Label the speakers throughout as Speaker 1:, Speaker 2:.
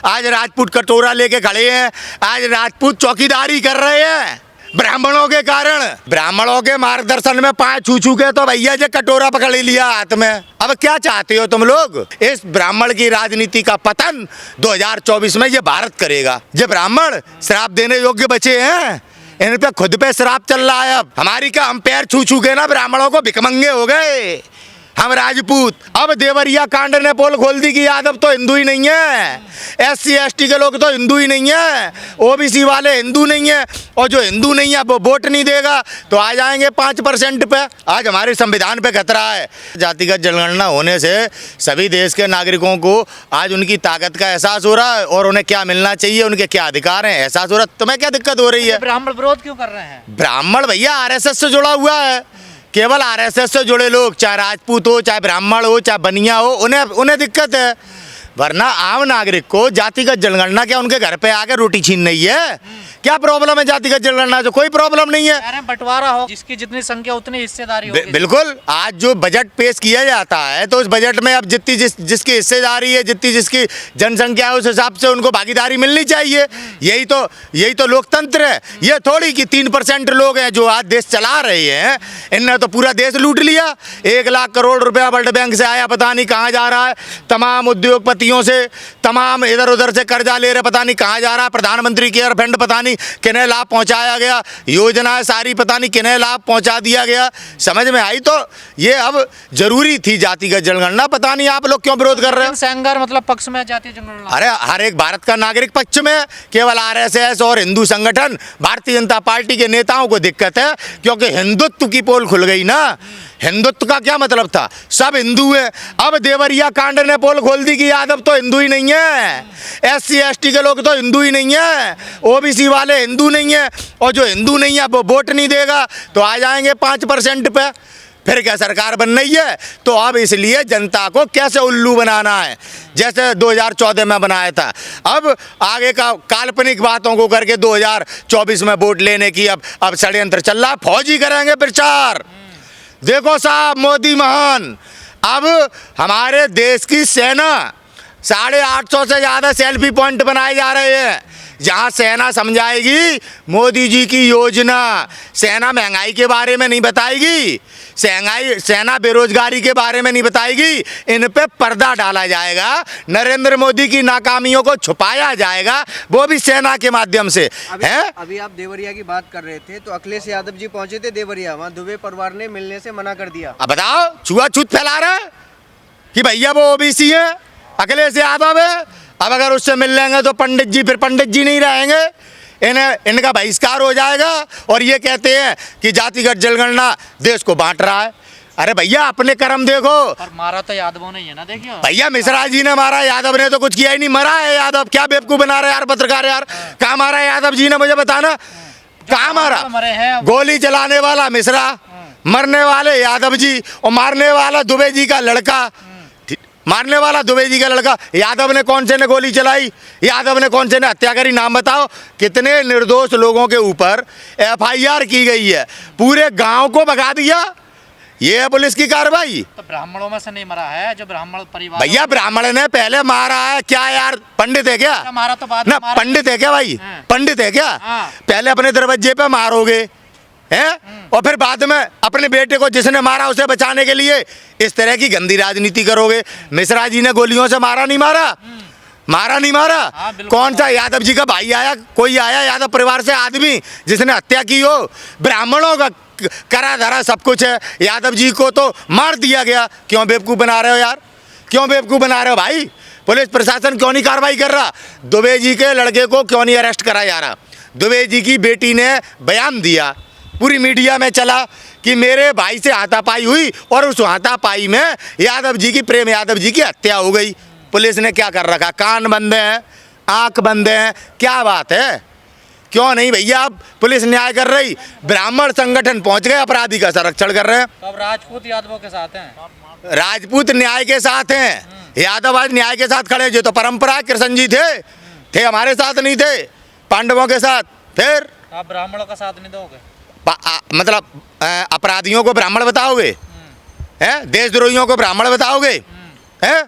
Speaker 1: आज राजपूत कटोरा लेके खड़े हैं, आज राजपूत चौकीदारी कर रहे हैं ब्राह्मणों के कारण। ब्राह्मणों के मार्गदर्शन में पाँव छू छू के तो भैया जे कटोरा पकड़ लिया हाथ में। अब क्या चाहते हो तुम लोग? इस ब्राह्मण की राजनीति का पतन 2024 में ये भारत करेगा। ये ब्राह्मण श्राप देने योग्य बचे हैं, इन पे खुद पे श्राप चल रहा है। अब हमारी का हम पैर छू छू के ना ब्राह्मणों को भिकमंगे हो गए, हम राजपूत। अब देवरिया कांड ने पोल खोल दी कि यादव तो हिंदू ही नहीं है, SC ST के लोग तो हिंदू ही नहीं है, OBC वाले हिंदू नहीं है, और जो हिंदू नहीं है वो वोट नहीं देगा तो आ जाएंगे 5% पे। आज हमारे संविधान पे खतरा है। जातिगत जनगणना होने से सभी देश के नागरिकों को आज उनकी ताकत का एहसास हो रहा है और उन्हें क्या मिलना चाहिए, उनके क्या अधिकार हैं एहसास हो रहा है। तुम्हें क्या दिक्कत हो रही है?
Speaker 2: ब्राह्मण विरोध क्यों कर रहे हैं?
Speaker 1: ब्राह्मण भैया RSS से जुड़ा हुआ है। केवल RSS से जुड़े लोग, चाहे राजपूत हो, चाहे ब्राह्मण हो, चाहे बनिया हो, उन्हें दिक्कत है। वरना आम नागरिक को जातिगत जनगणना क्या उनके घर पे आकर रोटी छीन नहीं है? क्या प्रॉब्लम है जातिगत जनगणना से? कोई प्रॉब्लम नहीं है।
Speaker 2: अरे बंटवारा हो, जिसकी जितनी संख्या उतनी हिस्सेदारी होगी।
Speaker 1: बिल्कुल। आज जो बजट पेश किया जाता है तो उस बजट में अब जितनी जिसकी हिस्सेदारी है, जितनी जिसकी जनसंख्या है, उस हिसाब से उनको भागीदारी मिलनी चाहिए। यही तो लोकतंत्र है। ये थोड़ी कि 3% लोग हैं जो आज देश चला रहे हैं, इनने तो पूरा देश लूट लिया। 1 लाख करोड़ रुपया वर्ल्ड बैंक से आया, पता नहीं कहाँ जा रहा है। तमाम उद्योगपतियों से, तमाम इधर उधर से कर्जा ले रहे, पता नहीं कहाँ जा रहा है। प्रधानमंत्री केयर फंड पता नहीं किन्हें लाभ पहुंचाया गया, योजनाएं सारी पता नहीं किन्हें लाभ पहुंचा दिया गया। समझ में आई? तो ये अब जरूरी थी जातिगत जनगणना। पता नहीं आप लोग क्यों विरोध कर रहे हो?
Speaker 2: संघर मतलब पक्ष में जातीय जनगणना।
Speaker 1: अरे हर एक भारत का नागरिक पक्ष में। केवल RSS और हिंदू संगठन भारतीय जनता पार्टी के नेताओं को दिक्कत है, क्योंकि हिंदुत्व की पोल खुल गई ना। हिंदुत्व का क्या मतलब था? सब हिंदू है। अब देवरिया कांड ने पोल खोल दी कि यादव तो हिंदू ही नहीं है, SC ST के लोग तो हिंदू ही नहीं है, OBC वाले हिंदू नहीं है, और जो हिंदू नहीं है वो वोट नहीं देगा तो आ जाएंगे 5% पे। फिर क्या सरकार बन रही है? तो अब इसलिए जनता को कैसे उल्लू बनाना है, जैसे 2014 में बनाया था। अब आगे का काल्पनिक बातों को करके 2024 में वोट लेने की अब षड्यंत्र चल रहा है। फौजी करेंगे प्रचार। देखो साहब, मोदी महान। अब हमारे देश की सेना 850 से ज़्यादा सेल्फी पॉइंट बनाए जा रहे हैं, जहाँ सेना समझाएगी मोदी जी की योजना। सेना महंगाई के बारे में नहीं बताएगी, सेना बेरोजगारी के बारे में नहीं बताएगी। इन पे पर्दा डाला जाएगा, नरेंद्र मोदी की नाकामियों को छुपाया जाएगा, वो भी सेना के माध्यम से।
Speaker 3: अभी आप देवरिया की बात कर रहे थे तो अखिलेश यादव जी पहुंचे थे देवरिया, वहाँ दुबे परिवार ने मिलने से मना कर दिया।
Speaker 1: अब बताओ, छुआछूत फैला रहा है कि भैया वो OBC है, अखिलेश यादव है। अब अगर उससे मिल लेंगे तो पंडित जी फिर पंडित जी नहीं रहेंगे, इनका बहिष्कार हो जाएगा। और ये कहते हैं कि जातिगत जनगणना देश को बांट रहा है। अरे भैया अपने कर्म देखो।
Speaker 2: पर मारा तो यादवों ने ही है ना, देखिए
Speaker 1: भैया मिश्रा जी ने मारा, यादव ने तो कुछ किया ही नहीं। मरा है यादव, क्या बेवकूफ बना रहे यार पत्रकार यार। कहाँ मारा है यादव जी ने, मुझे बताना कहाँ मारा?
Speaker 2: मरे हैं।
Speaker 1: गोली चलाने वाला मिश्रा, मरने वाले यादव जी, और मारने वाला दुबे जी का लड़का। मारने वाला दुबे जी का लड़का। यादव ने कौन से ने गोली चलाई? यादव ने कौन से ने हत्या करी? नाम बताओ। कितने निर्दोष लोगों के ऊपर FIR की गई है, पूरे गांव को भगा दिया। ये है पुलिस की कार्रवाई।
Speaker 2: तो ब्राह्मणों में से नहीं मरा है, जो ब्राह्मण परिवार।
Speaker 1: भैया ब्राह्मण ने पहले मारा है क्या यार? पंडित है क्या?
Speaker 2: मारा तो बाद
Speaker 1: ना, पंडित है क्या भाई? पंडित है क्या? पहले अपने दरवाजे पे मारोगे हैं, और फिर बाद में अपने बेटे को जिसने मारा उसे बचाने के लिए इस तरह की गंदी राजनीति करोगे। मिश्रा जी ने गोलियों से मारा नहीं मारा? मारा नहीं मारा? कौन सा यादव जी का भाई आया, कोई आया यादव परिवार से आदमी जिसने हत्या की हो? ब्राह्मणों का करा धरा सब कुछ है, यादव जी को तो मार दिया गया। क्यों बेवकूफ़ बना रहे हो यार? क्यों बेवकूफ़ बना रहे हो भाई? पुलिस प्रशासन क्यों नहीं कार्रवाई कर रहा? दुबे जी के लड़के को क्यों नहीं अरेस्ट करा जा रहा? दुबे जी की बेटी ने बयान दिया, पूरी मीडिया में चला कि मेरे भाई से हाथापाई हुई और उस हाथापाई में यादव जी की, प्रेम यादव जी की हत्या हो गई। पुलिस ने क्या कर रखा? कान बंद हैं, आंख बंद हैं, क्या बात है? क्यों नहीं भैया? अब पुलिस न्याय कर रही, ब्राह्मण संगठन पहुंच गए, अपराधी का संरक्षण कर रहे हैं।
Speaker 2: तो अब राजपूत यादवों के साथ हैं,
Speaker 1: राजपूत न्याय के साथ हैं, यादव आज न्याय के साथ खड़े। जो तो परंपरा कृष्ण जी थे हमारे साथ नहीं थे, पांडवों के साथ। फिर
Speaker 2: आप ब्राह्मणों का साथ नहीं दोगे?
Speaker 1: मतलब अपराधियों को ब्राह्मण बताओगे हैं? देशद्रोहियों को ब्राह्मण बताओगे हैं?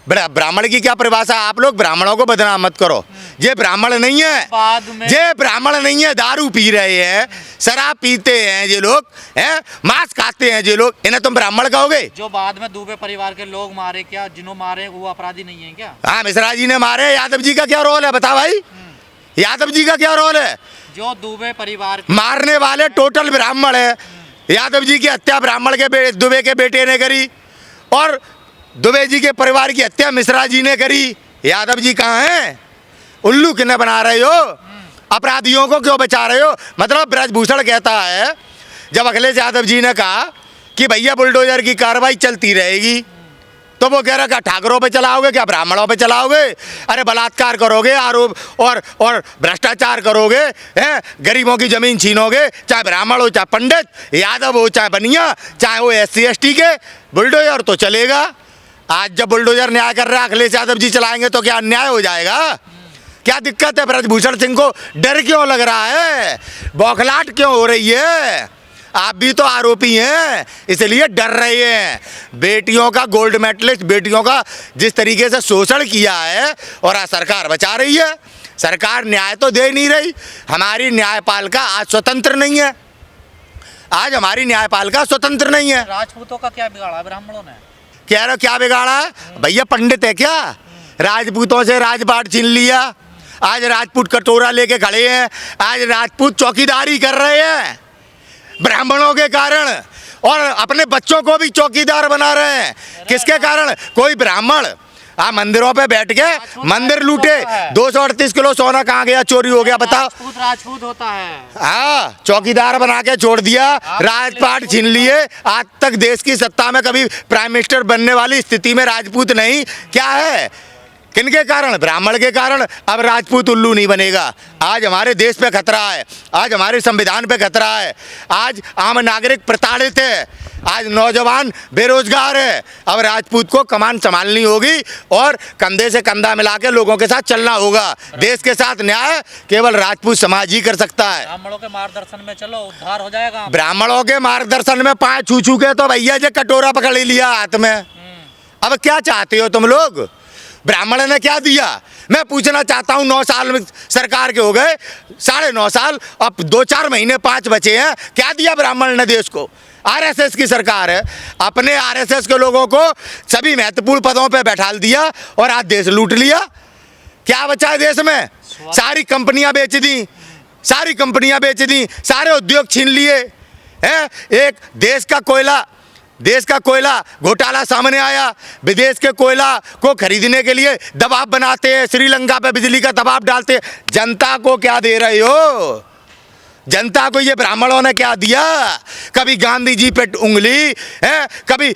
Speaker 1: ब्राह्मण की क्या परिभाषा, आप लोग ब्राह्मणों को बदनाम मत करो। ये ब्राह्मण नहीं है,
Speaker 2: बाद में
Speaker 1: ये ब्राह्मण नहीं है, दारू पी रहे हैं, शराब पीते हैं ये लोग, हैं मांस खाते हैं ये लोग, इन्हें तुम ब्राह्मण कहोगे?
Speaker 2: जो बाद में दुबे परिवार के लोग मारे, क्या जिन्हों मारे वो अपराधी नहीं है क्या?
Speaker 1: हाँ, मिश्रा जी ने मारे, यादव जी का क्या रोल है बता भाई, यादव जी का क्या रोल है?
Speaker 2: जो दुबे परिवार
Speaker 1: मारने वाले टोटल ब्राह्मण है। यादव जी की हत्या ब्राह्मण के दुबे के बेटे ने करी, और दुबे जी के परिवार की हत्या मिश्रा जी ने करी। यादव जी कहाँ हैं? उल्लू किन्हें बना रहे हो? अपराधियों को क्यों बचा रहे हो? मतलब ब्रजभूषण कहता है, जब अखिलेश यादव जी ने कहा कि भैया बुलडोजर की कार्रवाई चलती रहेगी, तो वो कह रहा क्या ठाकरों पे चलाओगे, क्या ब्राह्मणों पे चलाओगे? अरे बलात्कार करोगे, आरोप और भ्रष्टाचार करोगे, हैं गरीबों की जमीन छीनोगे, चाहे ब्राह्मण हो, चाहे पंडित, यादव हो, चाहे बनिया, चाहे वो SC ST के, बुलडोजर तो चलेगा। आज जब बुलडोजर न्याय कर रहा है अखिलेश यादव जी चलाएंगे तो क्या अन्याय हो जाएगा? क्या दिक्कत है? ब्रजभूषण सिंह को डर क्यों लग रहा है, बौखलाहट क्यों हो रही है? आप भी तो आरोपी हैं, इसलिए डर रहे हैं। बेटियों का गोल्ड मेडलिस्ट, बेटियों का जिस तरीके से शोषण किया है, और आज सरकार बचा रही है। सरकार न्याय तो दे नहीं रही। हमारी न्यायपालिका आज स्वतंत्र नहीं है, आज हमारी न्यायपालिका स्वतंत्र नहीं है।
Speaker 2: राजपूतों का क्या बिगाड़ा ब्राह्मणों ने?
Speaker 1: कह रहे हो क्या बिगाड़ा है? भैया पंडित है क्या? राजपूतों से राजपाट छीन लिया, आज राजपूत कटोरा लेके खड़े हैं, आज राजपूत चौकीदारी कर रहे हैं ब्राह्मणों के कारण, और अपने बच्चों को भी चौकीदार बना रहे हैं। किसके कारण? कोई ब्राह्मण मंदिरों पे बैठ के मंदिर लूटे। 238 किलो सोना कहाँ गया, चोरी हो गया बताओ?
Speaker 2: राजपूत होता है।
Speaker 1: हाँ, चौकीदार बना के छोड़ दिया, राजपाट छीन लिए। आज तक देश की सत्ता में कभी प्राइम मिनिस्टर बनने वाली स्थिति में राजपूत नहीं। क्या है? किनके कारण? ब्राह्मण के कारण। अब राजपूत उल्लू नहीं बनेगा। आज हमारे देश पे खतरा है, आज हमारे संविधान पे खतरा है, आज आम नागरिक प्रताड़ित है, आज नौजवान बेरोजगार है। अब राजपूत को कमान संभालनी होगी और कंधे से कंधा मिला के लोगों के साथ चलना होगा। देश के साथ न्याय केवल राजपूत समाज ही कर सकता है।
Speaker 2: ब्राह्मणों के मार्गदर्शन में चलो, उद्धार हो जाएगा।
Speaker 1: ब्राह्मणों के मार्गदर्शन में पाँव छू छू के तो भैया जी कटोरा पकड़ लिया हाथ में। अब क्या चाहते हो तुम लोग? ब्राह्मण ने क्या दिया? मैं पूछना चाहता हूँ, 9 साल में सरकार के हो गए, 9.5 साल, अब 2-4 महीने 5 बचे हैं। क्या दिया ब्राह्मण ने देश को? RSS की सरकार है, अपने RSS के लोगों को सभी महत्वपूर्ण पदों पे बैठा दिया और आज देश लूट लिया। क्या बचा है देश में? सारी कंपनियां बेच दी, सारी कंपनियां बेच दी, सारे उद्योग छीन लिए हैं। एक देश का कोयला घोटाला सामने आया। विदेश के कोयला को खरीदने के लिए दबाव बनाते हैं, श्रीलंका पे बिजली का दबाव डालते हैं। जनता को क्या दे रहे हो? जनता को ये ब्राह्मणों ने क्या दिया? कभी गांधी जी पे उंगली है, कभी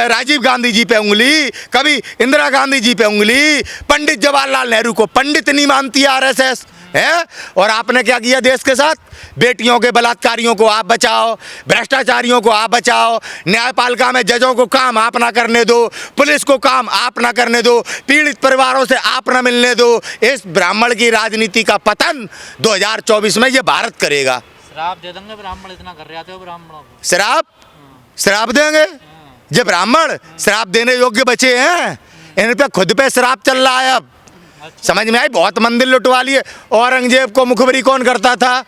Speaker 1: राजीव गांधी जी पे उंगली, कभी इंदिरा गांधी जी पे उंगली। पंडित जवाहरलाल नेहरू को पंडित नहीं मानती RSS है। और आपने क्या किया देश के साथ? बेटियों के बलात्कारियों को आप बचाओ, भ्रष्टाचारियों को आप बचाओ, न्यायपालिका में जजों को काम आप ना करने दो, पुलिस को काम आप ना करने दो, पीड़ित परिवारों से आप ना मिलने दो। इस ब्राह्मण की राजनीति का पतन 2024 में ये भारत करेगा।
Speaker 2: श्राप दे देंगे ब्राह्मण, इतना कर रहे हो ब्राह्मणों को।
Speaker 1: श्राप देंगे? ये ब्राह्मण श्राप देने योग्य बचे हैं? इन पे खुद पे श्राप चल रहा है। अब समझ में आई? बहुत मंदिर लुटवा लिए। औरंगजेब को मुखबरी कौन करता था?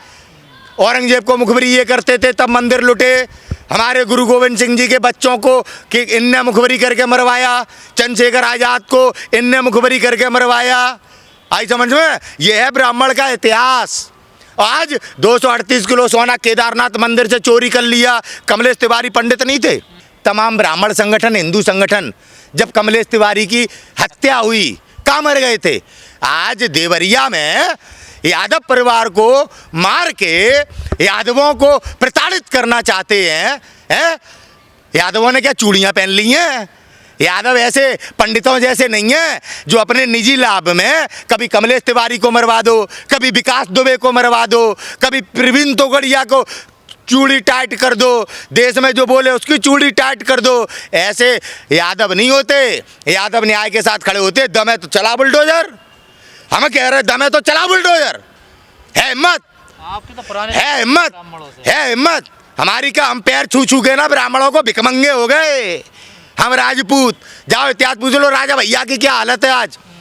Speaker 1: औरंगजेब को मुखबरी ये करते थे, तब मंदिर लुटे। हमारे गुरु गोविंद सिंह जी के बच्चों को कि इनने मुखबरी करके मरवाया, चंद्रशेखर आजाद को इनने मुखबरी करके मरवाया। आई समझ में? ये है ब्राह्मण का इतिहास। आज 238 किलो सोना केदारनाथ मंदिर से चोरी कर लिया। कमलेश तिवारी पंडित नहीं थे? तमाम ब्राह्मण संगठन, हिंदू संगठन, जब कमलेश तिवारी की हत्या हुई कहाँ मर गए थे? आज देवरिया में यादव परिवार को मार के यादवों को प्रताड़ित करना चाहते हैं। यादवों ने क्या चूड़ियाँ पहन ली हैं? यादव ऐसे पंडितों जैसे नहीं है जो अपने निजी लाभ में कभी कमलेश तिवारी को मरवा दो, कभी विकास दुबे को मरवा दो, कभी प्रवीण तोगड़िया को चूड़ी टाइट कर दो, देश में जो बोले उसकी चूड़ी टाइट कर दो। ऐसे यादव नहीं होते। यादव न्याय के साथ खड़े होते। दम है तो चला बुलडोजर। हम कह रहे दम है तो चला बुलडोजर। है हिम्मत?
Speaker 2: आपकी तो पुराने
Speaker 1: है हिम्मत? है हिम्मत? हमारी क्या? हम पैर छू छू के ना ब्राह्मणों को भिकमंगे हो गए। हम राजपूत। जाओ इतिहास पूछ लो राजा भैया की क्या हालत है आज।